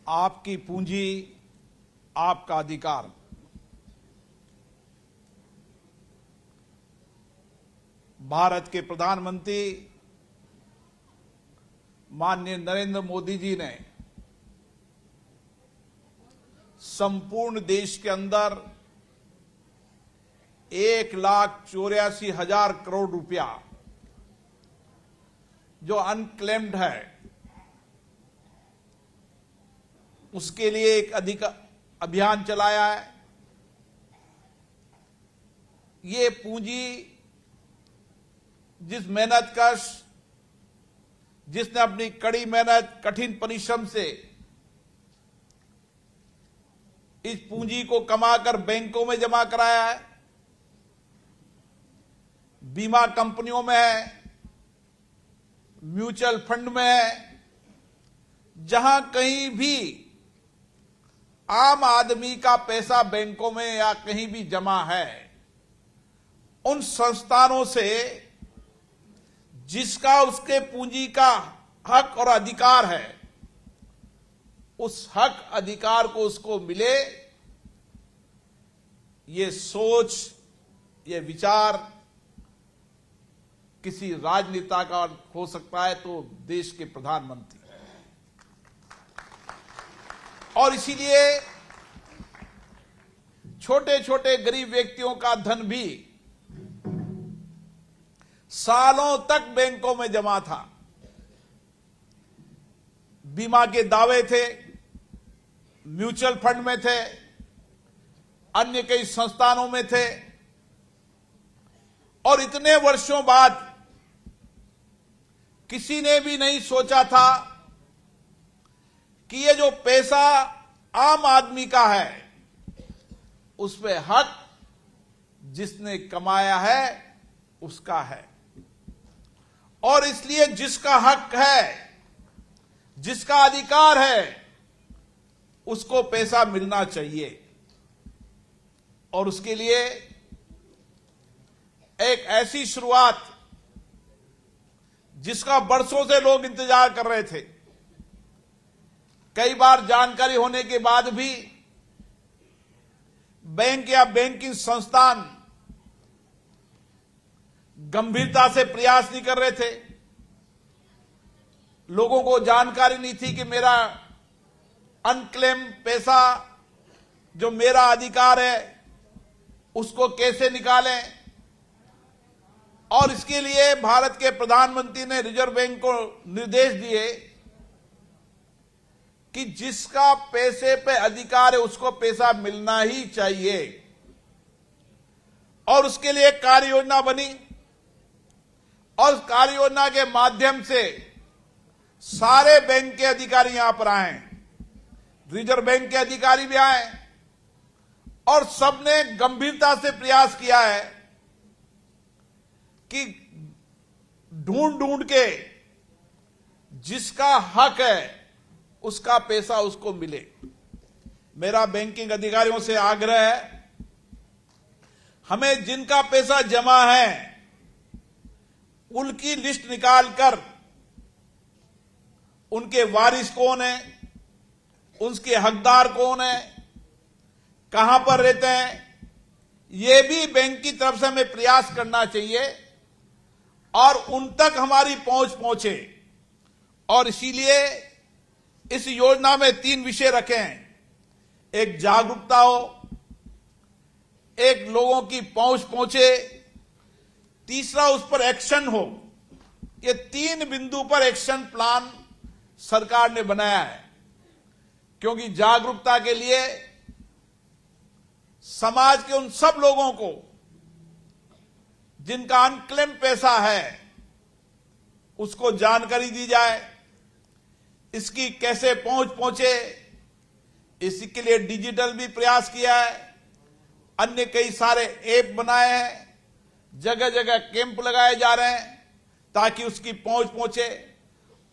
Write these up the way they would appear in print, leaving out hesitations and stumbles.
आपकी पूंजी आपका अधिकार। भारत के प्रधानमंत्री माननीय नरेंद्र मोदी जी ने संपूर्ण देश के अंदर 1,84,000 करोड़ रुपया जो अनक्लेम्ड है उसके लिए एक अभियान चलाया है। ये पूंजी जिस मेहनतकश, जिसने अपनी कड़ी मेहनत, कठिन परिश्रम से इस पूंजी को कमाकर बैंकों में जमा कराया है, बीमा कंपनियों में है, म्यूचुअल फंड में है, जहां कहीं भी आम आदमी का पैसा बैंकों में या कहीं भी जमा है, उन संस्थानों से जिसका उसके पूंजी का हक और अधिकार है, उस हक अधिकार को उसको मिले, ये सोच, ये विचार किसी राजनेता का हो सकता है तो देश के प्रधानमंत्री। और इसीलिए छोटे छोटे गरीब व्यक्तियों का धन भी सालों तक बैंकों में जमा था। बीमा के दावे थे, म्यूचुअल फंड में थे, अन्य कई संस्थानों में थे, और इतने वर्षों बाद किसी ने भी नहीं सोचा था कि ये जो पैसा आम आदमी का है उस पे हक जिसने कमाया है उसका है, और इसलिए जिसका हक है, जिसका अधिकार है, उसको पैसा मिलना चाहिए। और उसके लिए एक ऐसी शुरुआत जिसका बरसों से लोग इंतजार कर रहे थे, कई बार जानकारी होने के बाद भी बैंक या बैंकिंग संस्थान गंभीरता से प्रयास नहीं कर रहे थे। लोगों को जानकारी नहीं थी कि मेरा अनक्लेम पैसा जो मेरा अधिकार है उसको कैसे निकालें। और इसके लिए भारत के प्रधानमंत्री ने रिजर्व बैंक को निर्देश दिए कि जिसका पैसे पे अधिकार है उसको पैसा मिलना ही चाहिए, और उसके लिए कार्य योजना बनी, और कार्य योजना के माध्यम से सारे बैंक के अधिकारी यहां पर आए, रिजर्व बैंक के अधिकारी भी आए, और सबने गंभीरता से प्रयास किया है कि ढूंढ ढूंढ के जिसका हक है उसका पैसा उसको मिले। मेरा बैंकिंग अधिकारियों से आग्रह है, हमें जिनका पैसा जमा है उनकी लिस्ट निकालकर उनके वारिस कौन है, उसके हकदार कौन है, कहां पर रहते हैं, यह भी बैंक की तरफ से हमें प्रयास करना चाहिए और उन तक हमारी पहुंच पहुंचे। और इसीलिए इस योजना में 3 विषय रखे हैं। एक जागरूकता हो, एक लोगों की पहुंच पहुंचे, तीसरा उस पर एक्शन हो। ये 3 बिंदु पर एक्शन प्लान सरकार ने बनाया है, क्योंकि जागरूकता के लिए समाज के उन सब लोगों को जिनका अनक्लेम पैसा है उसको जानकारी दी जाए, इसकी कैसे पहुंच पहुंचे, इसके लिए डिजिटल भी प्रयास किया है, अन्य कई सारे ऐप बनाए हैं, जगह जगह कैंप लगाए जा रहे हैं ताकि उसकी पहुंच पहुंचे,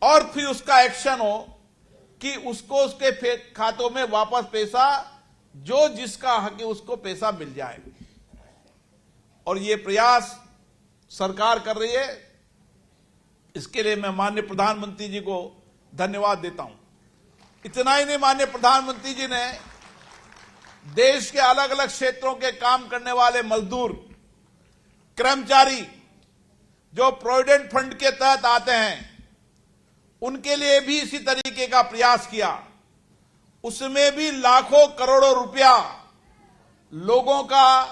और फिर उसका एक्शन हो कि उसको उसके खातों में वापस पैसा जो जिसका हक है उसको पैसा मिल जाए। और ये प्रयास सरकार कर रही है, इसके लिए मैं माननीय प्रधानमंत्री जी को धन्यवाद देता हूं। इतना ही नहीं, माननीय प्रधानमंत्री जी ने देश के अलग अलग क्षेत्रों के काम करने वाले मजदूर, कर्मचारी जो प्रोविडेंट फंड के तहत आते हैं, उनके लिए भी इसी तरीके का प्रयास किया। उसमें भी लाखों करोड़ों रुपया लोगों का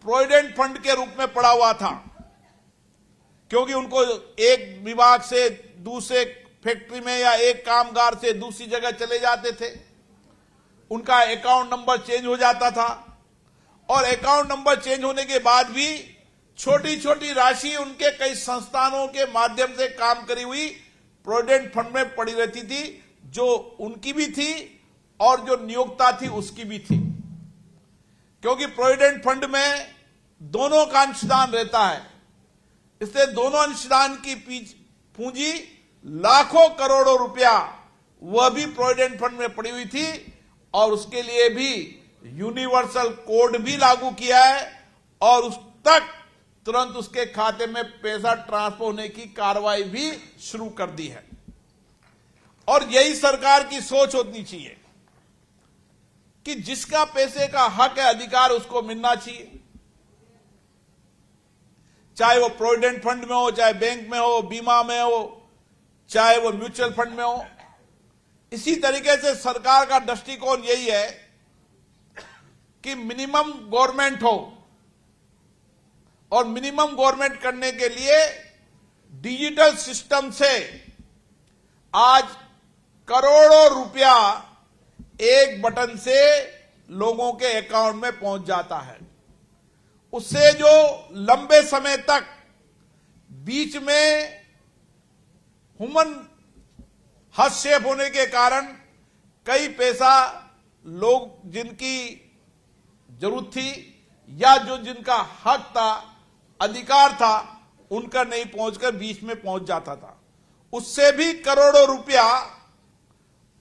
प्रोविडेंट फंड के रूप में पड़ा हुआ था, क्योंकि उनको एक विभाग से दूसरे फैक्ट्री में या एक कामगार से दूसरी जगह चले जाते थे, उनका अकाउंट नंबर चेंज हो जाता था, और अकाउंट नंबर चेंज होने के बाद भी छोटी छोटी राशि उनके कई संस्थानों के माध्यम से काम करी हुई प्रोविडेंट फंड में पड़ी रहती थी, जो उनकी भी थी और जो नियोक्ता थी उसकी भी थी। क्योंकि प्रोविडेंट फंड में दोनों का अंशदान रहता है, इसलिए दोनों अंशदान की पूंजी लाखों करोड़ों रुपया वह भी प्रोविडेंट फंड में पड़ी हुई थी, और उसके लिए भी यूनिवर्सल कोड भी लागू किया है, और उस तक तुरंत उसके खाते में पैसा ट्रांसफर होने की कार्रवाई भी शुरू कर दी है। और यही सरकार की सोच होनी चाहिए कि जिसका पैसे का हक है, अधिकार, उसको मिलना चाहिए, चाहे वो प्रोविडेंट फंड में हो, चाहे बैंक में हो, बीमा में हो, चाहे वो म्यूचुअल फंड में हो। इसी तरीके से सरकार का दृष्टिकोण यही है कि मिनिमम गवर्नमेंट हो, और मिनिमम गवर्नमेंट करने के लिए डिजिटल सिस्टम से आज करोड़ों रुपया एक बटन से लोगों के अकाउंट में पहुंच जाता है। उससे जो लंबे समय तक बीच में ह्यूमन हस्तक्षेप होने के कारण कई पैसा लोग जिनकी जरूरत थी या जो जिनका हक था, अधिकार था, उनका नहीं पहुंचकर बीच में पहुंच जाता था। उससे भी करोड़ों रुपया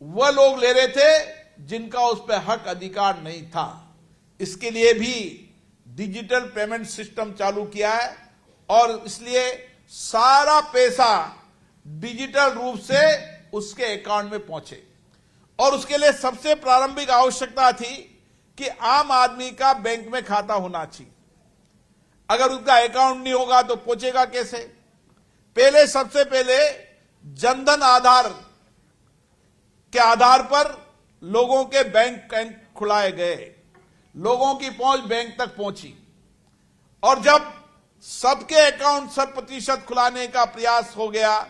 वह लोग ले रहे थे जिनका उस पर हक, अधिकार नहीं था। इसके लिए भी डिजिटल पेमेंट सिस्टम चालू किया है, और इसलिए सारा पैसा डिजिटल रूप से उसके अकाउंट में पहुंचे। और उसके लिए सबसे प्रारंभिक आवश्यकता थी कि आम आदमी का बैंक में खाता होना चाहिए। अगर उसका अकाउंट नहीं होगा तो पहुंचेगा कैसे? पहले, सबसे पहले जनधन आधार के आधार पर लोगों के बैंक खुलाए गए, लोगों की पहुंच बैंक तक पहुंची, और जब सबके अकाउंट 100% खुलाने का प्रयास हो गया,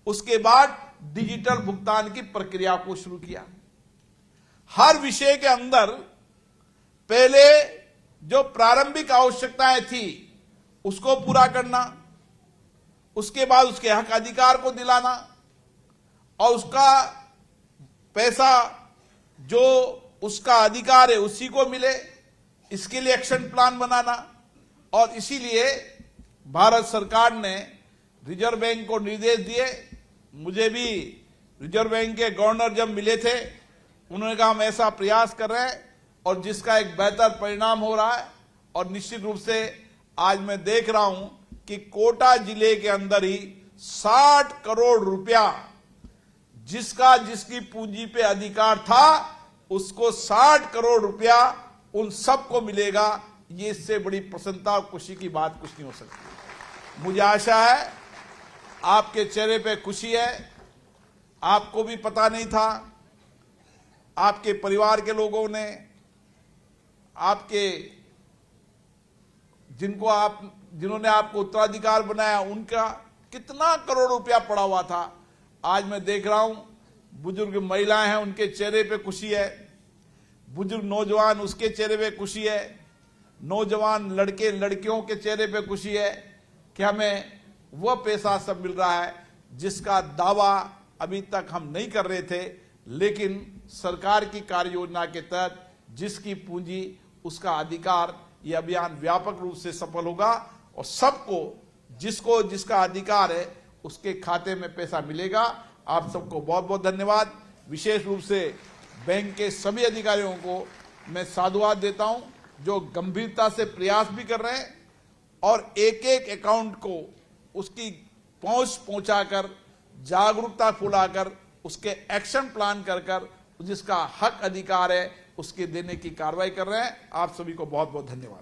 उसके बाद डिजिटल भुगतान की प्रक्रिया को शुरू किया। हर विषय के अंदर पहले जो प्रारंभिक आवश्यकताएं थी उसको पूरा करना, उसके बाद उसके हक अधिकार को दिलाना, और उसका पैसा जो उसका अधिकार है उसी को मिले, इसके लिए एक्शन प्लान बनाना। और इसीलिए भारत सरकार ने रिजर्व बैंक को निर्देश दिए। मुझे भी रिजर्व बैंक के गवर्नर जब मिले थे, उन्होंने कहा हम ऐसा प्रयास कर रहे हैं और जिसका एक बेहतर परिणाम हो रहा है। और निश्चित रूप से आज मैं देख रहा हूं कि कोटा जिले के अंदर ही 60 करोड़ रुपया जिसका जिसकी पूंजी पे अधिकार था, उसको 60 करोड़ रुपया उन सबको मिलेगा। ये इससे बड़ी प्रसन्नता और खुशी की बात कुछ नहीं हो सकती। मुझे आशा है आपके चेहरे पे खुशी है। आपको भी पता नहीं था, आपके परिवार के लोगों ने, आपके जिन्होंने आपको उत्तराधिकार बनाया, उनका कितना करोड़ रुपया पड़ा हुआ था। आज मैं देख रहा हूं बुजुर्ग महिलाएं हैं, उनके चेहरे पे खुशी है, बुजुर्ग नौजवान उसके चेहरे पे खुशी है, नौजवान लड़के लड़कियों के चेहरे पे खुशी है कि हमें वह पैसा सब मिल रहा है जिसका दावा अभी तक हम नहीं कर रहे थे, लेकिन सरकार की कार्य योजना के तहत जिसकी पूंजी उसका अधिकार, यह अभियान व्यापक रूप से सफल होगा और सबको जिसको जिसका अधिकार है उसके खाते में पैसा मिलेगा। आप सबको बहुत बहुत धन्यवाद। विशेष रूप से बैंक के सभी अधिकारियों को मैं साधुवाद देता हूं जो गंभीरता से प्रयास भी कर रहे हैं और एक एक अकाउंट को उसकी पहुंचाकर, जागरूकता फैलाकर उसके एक्शन प्लान कर जिसका हक अधिकार है उसके देने की कार्रवाई कर रहे हैं। आप सभी को बहुत बहुत धन्यवाद।